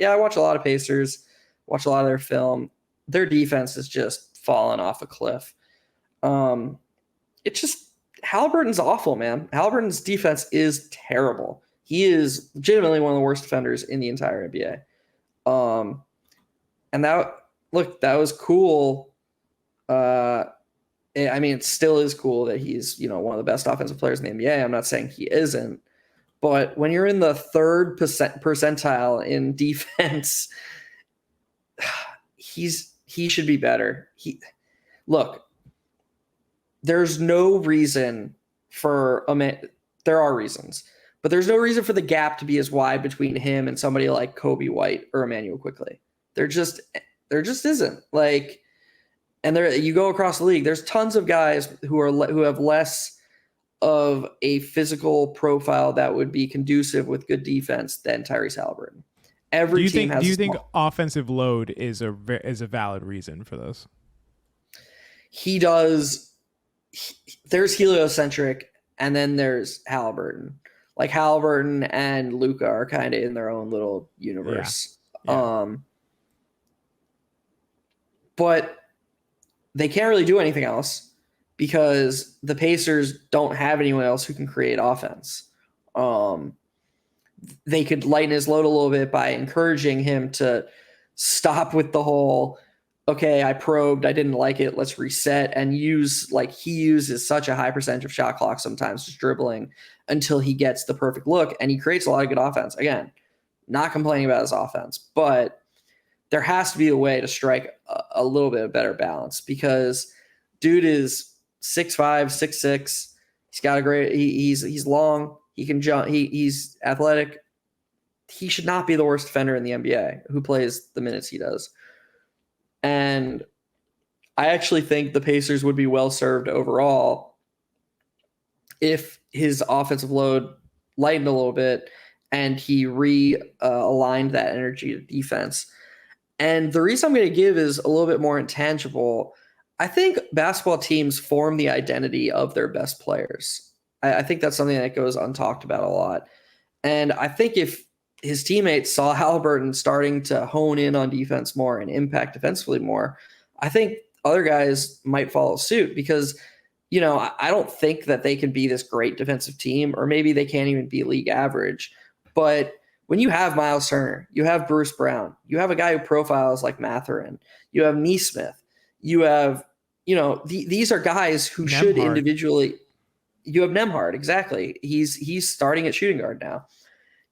Yeah, I watch a lot of Pacers, watch a lot of their film. Their defense is just fallen off a cliff. Um, it's just Halliburton's awful, man. Halliburton's defense is terrible. He is legitimately one of the worst defenders in the entire NBA. And that was cool. I mean, it still is cool that he's, one of the best offensive players in the NBA. I'm not saying he isn't, but when you're in the third percentile in defense, he should be better. Look, there's no reason there are reasons, but there's no reason for the gap to be as wide between him and somebody like Kobe White or Emmanuel Quickley. There just isn't. Like, and you go across the league, there's tons of guys who have less of a physical profile that would be conducive with good defense than Tyrese Haliburton. Do you think offensive load is a valid reason for this? He does. There's heliocentric, and then there's Haliburton. Like Haliburton and Luka are kind of in their own little universe. Yeah. But they can't really do anything else because the Pacers don't have anyone else who can create offense. They could lighten his load a little bit by encouraging him to stop with the whole, okay, I probed, I didn't like it, let's reset, and he uses such a high percentage of shot clock sometimes, just dribbling until he gets the perfect look, and he creates a lot of good offense. Again, not complaining about his offense, but there has to be a way to strike a little bit of better balance because dude is 6'5", 6'6". He's got he's long, he can jump, he's athletic. He should not be the worst defender in the NBA who plays the minutes he does. And I actually think the Pacers would be well served overall if his offensive load lightened a little bit and he aligned that energy to defense. And the reason I'm going to give is a little bit more intangible. I think basketball teams form the identity of their best players. I think that's something that goes untalked about a lot. And I think if his teammates saw Haliburton starting to hone in on defense more and impact defensively more, I think other guys might follow suit because, I don't think that they can be this great defensive team, or maybe they can't even be league average. But when you have Miles Turner, you have Bruce Brown, you have a guy who profiles like Mathurin, you have Neesmith, you have, these are guys who should individually. You have Nembhard, exactly. He's starting at shooting guard now.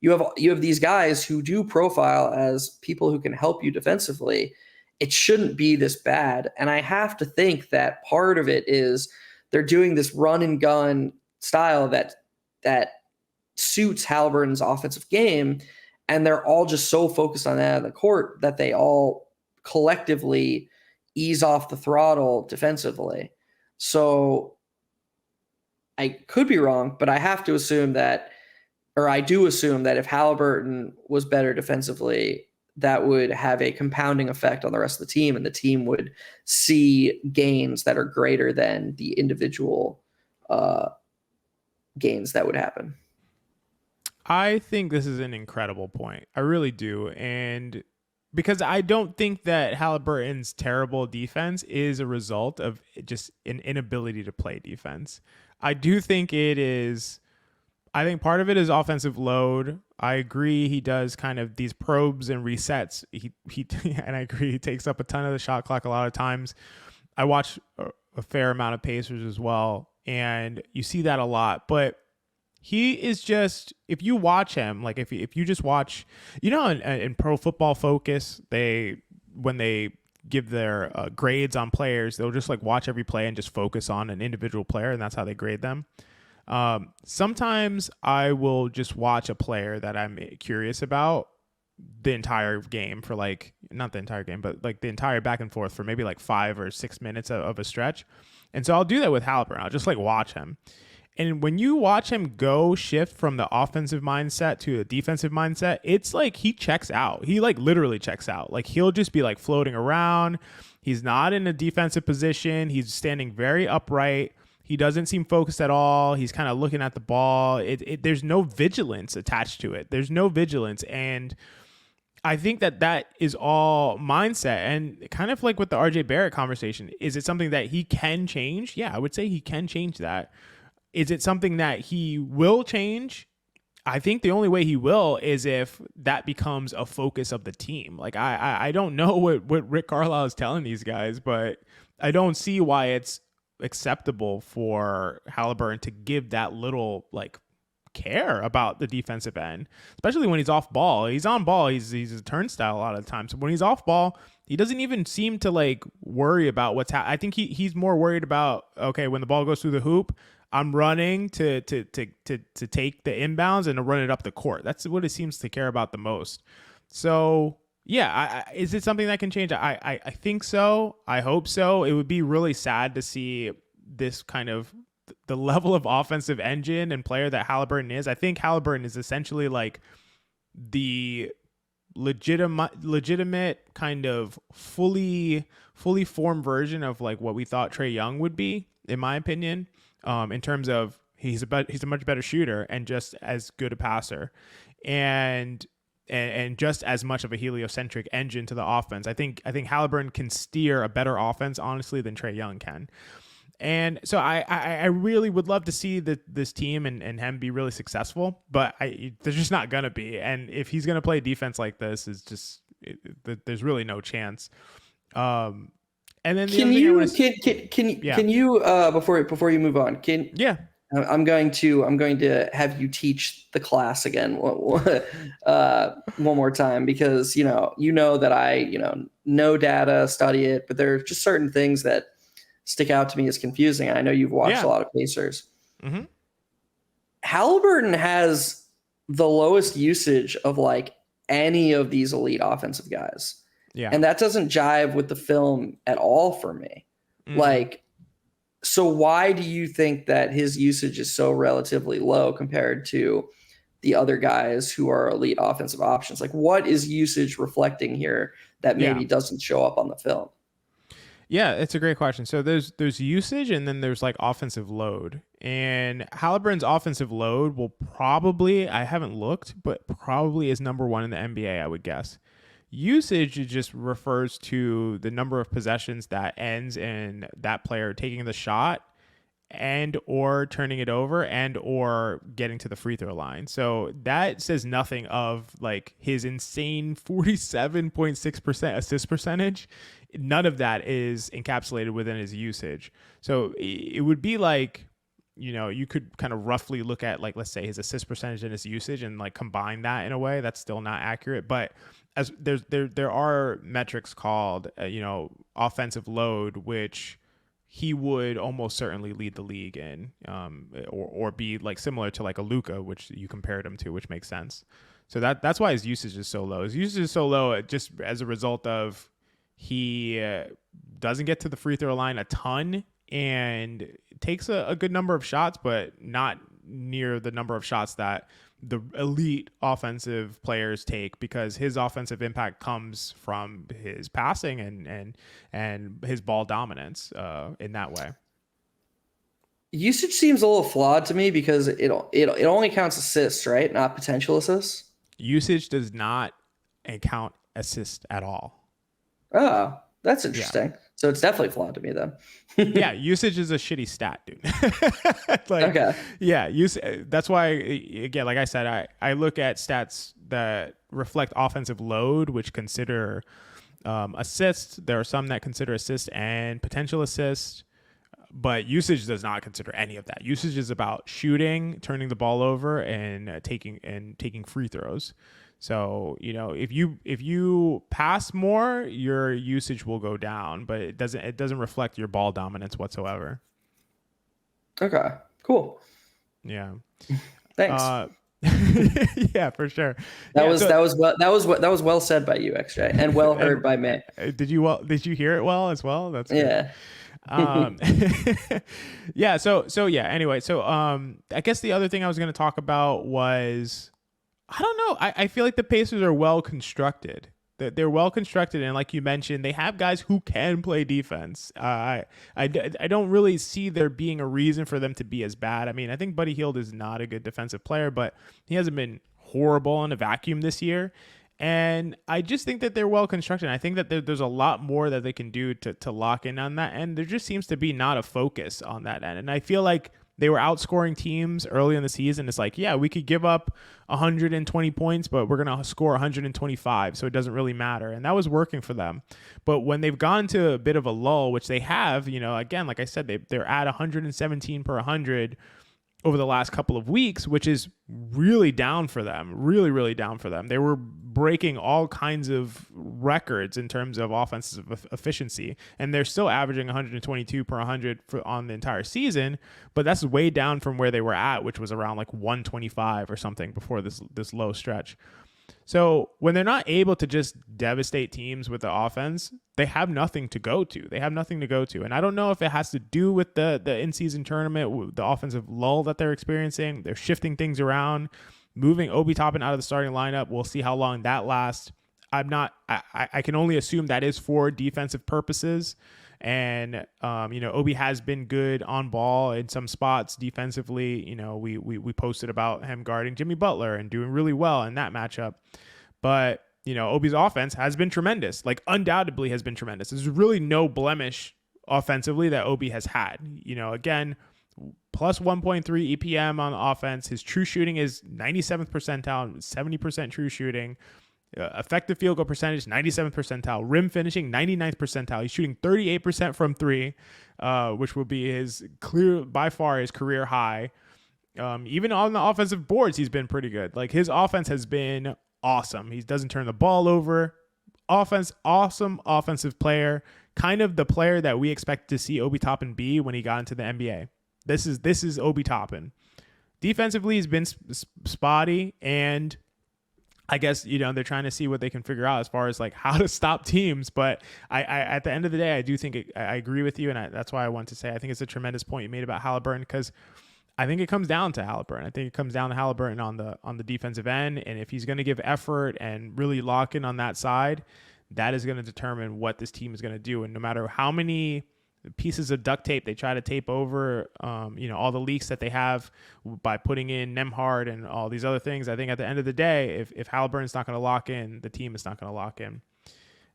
You have these guys who do profile as people who can help you defensively. It shouldn't be this bad, and I have to think that part of it is they're doing this run and gun style that suits Haliburton's offensive game, and they're all just so focused on that on the court that they all collectively ease off the throttle defensively. So I could be wrong, but I have to assume that, or I do assume that if Haliburton was better defensively, that would have a compounding effect on the rest of the team, and the team would see gains that are greater than the individual gains that would happen. I think this is an incredible point. I really do. And because I don't think that Haliburton's terrible defense is a result of just an inability to play defense. I do think I think part of it is offensive load. I agree he does kind of these probes and resets. He and I agree he takes up a ton of the shot clock a lot of times. I watch a fair amount of Pacers as well, and you see that a lot. But he is just, if you watch him, like if you just watch, in Pro Football Focus, when they give their grades on players, they'll just like watch every play and just focus on an individual player, and that's how they grade them. Sometimes I will just watch a player that I'm curious about the entire game for not the entire game, but like the entire back and forth for maybe like 5 or 6 minutes of a stretch. And so I'll do that with Haliburton. I'll just like watch him. And when you watch him shift from the offensive mindset to a defensive mindset, it's like he checks out. He like literally checks out. Like he'll just be like floating around. He's not in a defensive position. He's standing very upright. He doesn't seem focused at all. He's kind of looking at the ball. There's no vigilance attached to it. There's no vigilance. And I think that is all mindset, and kind of like with the RJ Barrett conversation. Is it something that he can change? Yeah, I would say he can change that. Is it something that he will change? I think the only way he will is if that becomes a focus of the team. Like I don't know what Rick Carlisle is telling these guys, but I don't see why it's acceptable for Haliburton to give that little like care about the defensive end, especially when he's off ball. He's on ball, he's a turnstile a lot of the time. So when he's off ball, he doesn't even seem to like worry about what's happening. I think he's more worried about, okay, when the ball goes through the hoop, I'm running to take the inbounds and to run it up the court. That's what it seems to care about the most. So yeah, is it something that can change? I think so. I hope so. It would be really sad to see this kind of the level of offensive engine and player that Haliburton is. I think Haliburton is essentially like the legitimate kind of fully formed version of like what we thought Trae Young would be, in my opinion, in terms of he's a much better shooter and just as good a passer and just as much of a heliocentric engine to the offense. I think Haliburton can steer a better offense, honestly, than Trae Young can. And so I really would love to see this team and him be really successful, but there's just not going to be. And if he's going to play defense like this, there's really no chance. And then can you before you move on, I'm going to have you teach the class again one more time, because you know that I know data, study it, but there are just certain things that stick out to me as confusing. I know you've watched a lot of Pacers. Mm-hmm. Haliburton has the lowest usage of like any of these elite offensive guys. Yeah. And that doesn't jive with the film at all for me. Mm. Like, so why do you think that his usage is so relatively low compared to the other guys who are elite offensive options? Like, what is usage reflecting here that maybe doesn't show up on the film? Yeah, it's a great question. So there's usage and then there's like offensive load. And Haliburton's offensive load will probably, I haven't looked, but probably is number one in the NBA, I would guess. Usage just refers to the number of possessions that ends in that player taking the shot and or turning it over and or getting to the free throw line. So that says nothing of like his insane 47.6% assist percentage. None of that is encapsulated within his usage. So it would be like, you could kind of roughly look at like, let's say his assist percentage and his usage and like combine that in a way. That's still not accurate, but as there are metrics called, offensive load, which he would almost certainly lead the league in, or be like similar to like a Luka, which you compared him to, which makes sense. So that's why his usage is so low. His usage is so low just as a result of he doesn't get to the free throw line a ton and takes a good number of shots, but not near the number of shots that the elite offensive players take, because his offensive impact comes from his passing and his ball dominance in that way. Usage seems a little flawed to me because it only counts assists, right? Not potential assists. Usage does not count assists at all. Oh, that's interesting. Yeah. So it's definitely flawed to me then. Yeah, usage is a shitty stat, dude. Okay. Yeah, that's why, again, like I said, I look at stats that reflect offensive load, which consider assists. There are some that consider assist and potential assist, but usage does not consider any of that. Usage is about shooting, turning the ball over, and taking free throws. So, if you pass more, your usage will go down, but it doesn't reflect your ball dominance whatsoever. Okay, cool. Yeah. Thanks. Yeah, for sure. That was well said by you, XJ, and well heard by me. Did you hear it well as well? That's good. Yeah. Yeah. So yeah. Anyway, so I guess the other thing I was going to talk about was, I don't know. I feel like the Pacers are well constructed. They're well constructed, and like you mentioned, they have guys who can play defense. I don't really see there being a reason for them to be as bad. I mean, I think Buddy Hield is not a good defensive player, but he hasn't been horrible in a vacuum this year. And I just think that they're well constructed. I think that there's a lot more that they can do to lock in on that end. There just seems to be not a focus on that end. And I feel like they were outscoring teams early in the season. It's like, yeah, we could give up 120 points, but we're going to score 125. So it doesn't really matter. And that was working for them. But when they've gone to a bit of a lull, which they have, again, like I said, they're at 117 per 100 over the last couple of weeks, which is really down for them, really, really down for them. They were breaking all kinds of records in terms of offensive efficiency, and they're still averaging 122 per 100 on the entire season, but that's way down from where they were at, which was around like 125 or something before this low stretch. So when they're not able to just devastate teams with the offense, they have nothing to go to. And I don't know if it has to do with the in-season tournament, the offensive lull that they're experiencing. They're shifting things around, moving Obi Toppin out of the starting lineup. We'll see how long that lasts. I can only assume that is for defensive purposes. And, Obi has been good on ball in some spots defensively. We posted about him guarding Jimmy Butler and doing really well in that matchup. But, Obi's offense has been tremendous, like undoubtedly has been tremendous. There's really no blemish offensively that Obi has had. Again, plus 1.3 EPM on offense. His true shooting is 97th percentile, 70% true shooting. Effective field goal percentage, 97th percentile. Rim finishing, 99th percentile. He's shooting 38% from three, which will be by far his career high. Even on the offensive boards, he's been pretty good. Like, his offense has been awesome. He doesn't turn the ball over. Awesome offensive player. Kind of the player that we expect to see Obi Toppin be when he got into the NBA. This is Obi Toppin. Defensively, he's been spotty, and I guess, they're trying to see what they can figure out as far as like how to stop teams. But I at the end of the day, I do think I agree with you. And that's why I want to say, I think it's a tremendous point you made about Haliburton, because I think it comes down to Haliburton. I think it comes down to Haliburton on the defensive end. And if he's going to give effort and really lock in on that side, that is going to determine what this team is going to do. And no matter how many pieces of duct tape they try to tape over, all the leaks that they have by putting in Nembhard and all these other things, I think at the end of the day, if Haliburton's not going to lock in, the team is not going to lock in.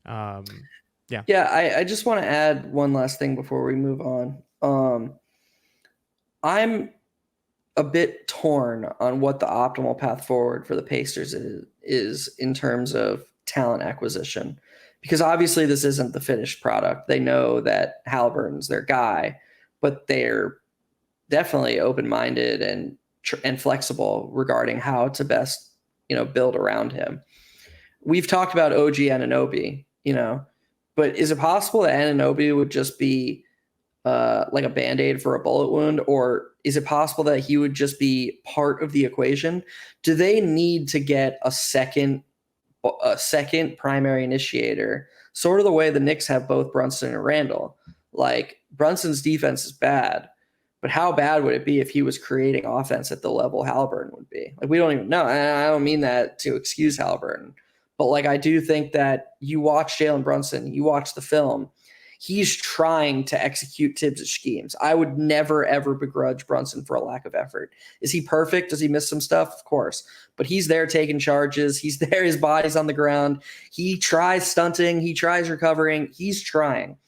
I just want to add one last thing before we move on. I'm a bit torn on what the optimal path forward for the Pacers is in terms of talent acquisition. Because obviously this isn't the finished product. They know that Haliburton's their guy, but they're definitely open-minded and flexible regarding how to best, build around him. We've talked about OG Anunoby, but is it possible that Anunoby would just be like a Band-Aid for a bullet wound, or is it possible that he would just be part of the equation? Do they need to get a second primary initiator, sort of the way the Knicks have both Brunson and Randall? Like, Brunson's defense is bad, but how bad would it be if he was creating offense at the level Haliburton would be? Like, we don't even know. And I don't mean that to excuse Haliburton, but like, I do think that you watch Jalen Brunson, you watch the film, he's trying to execute Tibbs' schemes. I would never, ever begrudge Brunson for a lack of effort. Is he perfect? Does he miss some stuff? Of course. But he's there taking charges. He's there. His body's on the ground. He tries stunting. He tries recovering. He's trying.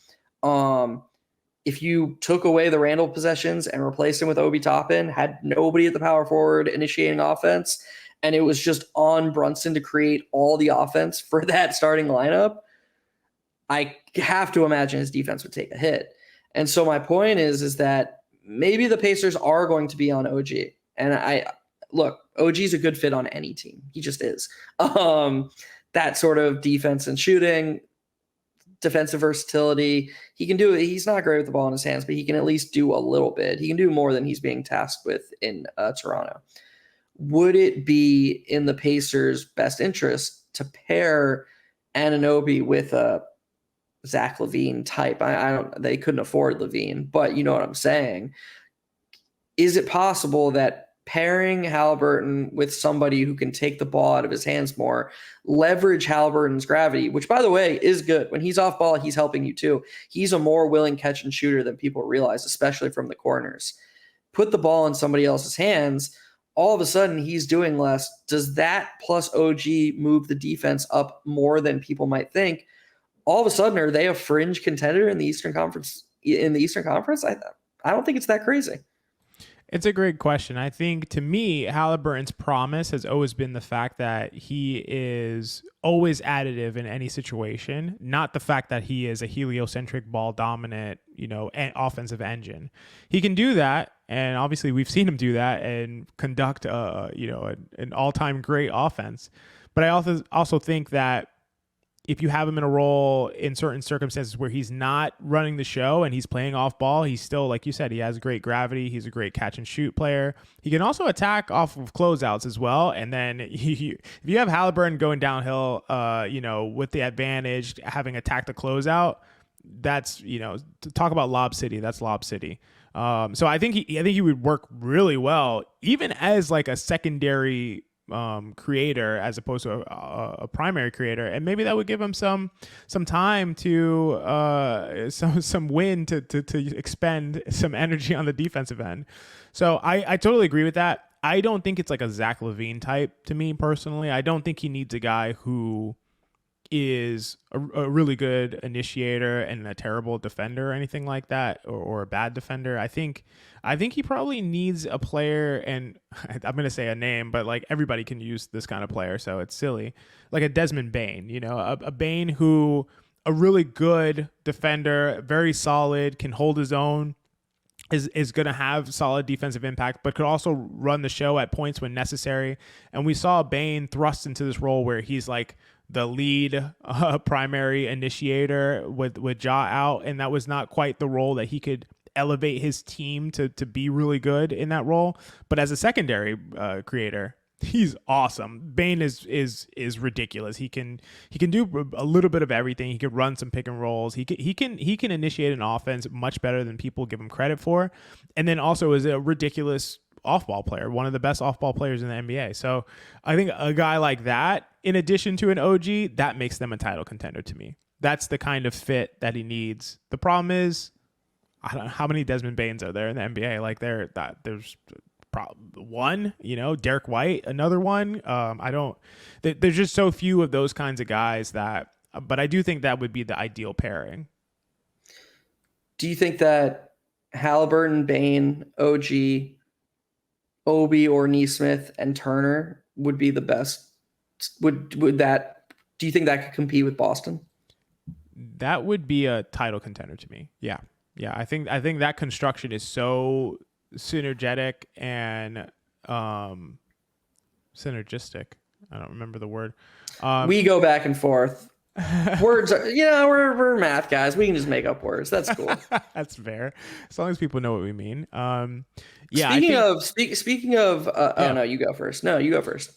If you took away the Randall possessions and replaced him with Obi Toppin, had nobody at the power forward initiating offense, and it was just on Brunson to create all the offense for that starting lineup, I have to imagine his defense would take a hit. And so my point is that maybe the Pacers are going to be on OG. And look, OG's a good fit on any team. He just is. That sort of defense and shooting, defensive versatility, he can do it. He's not great with the ball in his hands, but he can at least do a little bit. He can do more than he's being tasked with in Toronto. Would it be in the Pacers' best interest to pair Anunoby with a Zach LaVine type? They couldn't afford LaVine, but you know what I'm saying. Is it possible that pairing Haliburton with somebody who can take the ball out of his hands more, leverage Haliburton's gravity, which by the way is good. When he's off ball, he's helping you too. He's a more willing catch and shooter than people realize, especially from the corners. Put the ball in somebody else's hands. all of a sudden he's doing less. Does that plus OG move the defense up more than people might think? All of a sudden, are they a fringe contender in the Eastern Conference? I don't think it's that crazy. It's a great question. I think, to me, Halliburton's promise has always been the fact that he is always additive in any situation, not the fact that he is a heliocentric, ball dominant, offensive engine. He can do that, and obviously we've seen him do that and conduct an all-time great offense. But I also think that if you have him in a role in certain circumstances where he's not running the show and he's playing off ball, he's still, like you said, he has great gravity. He's a great catch and shoot player. He can also attack off of closeouts as well. And then if you have Haliburton going downhill, with the advantage, having attacked the closeout, that's, to talk about Lob City, that's Lob City. So I think he would work really well, even as like a secondary creator as opposed to a primary creator, and maybe that would give him some time to some win to expend some energy on the defensive end. So I totally agree with that. I don't think it's like a Zach LaVine type to me personally. I don't think he needs a guy who is a really good initiator and a terrible defender or anything like that, or a bad defender. I think he probably needs a player, and I'm going to say a name, but like everybody can use this kind of player, so it's silly. Like a Desmond Bane, a Bane who, a really good defender, very solid, can hold his own, is going to have solid defensive impact, but could also run the show at points when necessary. And we saw Bane thrust into this role where he's like the lead primary initiator with Ja out, and that was not quite the role that he could elevate his team to be really good in that role. But as a secondary creator, he's awesome. Bane is ridiculous. He can do a little bit of everything. He could run some pick and rolls. He can initiate an offense much better than people give him credit for, and then also is a ridiculous off-ball player, one of the best off-ball players in the NBA. So I think a guy like that, in addition to an OG, that makes them a title contender to me. That's the kind of fit that he needs. The problem is, I don't know how many Desmond Banes are there in the NBA. Like there's probably one, Derek White, another one. There's just so few of those kinds of guys but I do think that would be the ideal pairing. Do you think that Haliburton, Bane, OG, Obi or Neesmith and Turner would be the best? Do you think that could compete with Boston? That would be a title contender to me. Yeah. I think that construction is so synergetic and synergistic. I don't remember the word. We go back and forth. Words are, we're math guys. We can just make up words. That's cool. That's fair, as long as people know what we mean. Speaking of, oh no, you go first. No, you go first.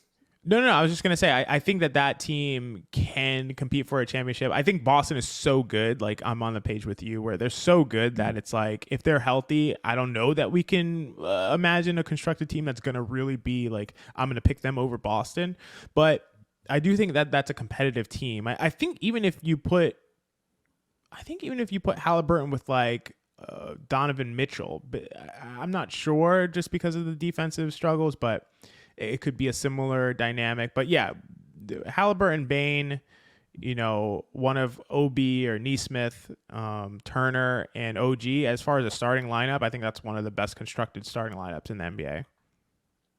No. I was just going to say, I think that team can compete for a championship. I think Boston is so good. Like, I'm on the page with you where they're so good that it's like, if they're healthy, I don't know that we can imagine a constructed team that's going to really be like, I'm going to pick them over Boston. But I do think that that's a competitive team. I think even if you put Haliburton with like Donovan Mitchell, but I'm not sure just because of the defensive struggles, but it could be a similar dynamic. But yeah, Haliburton, Bane, one of OB or Neesmith, Turner, and OG. As far as a starting lineup, I think that's one of the best constructed starting lineups in the NBA.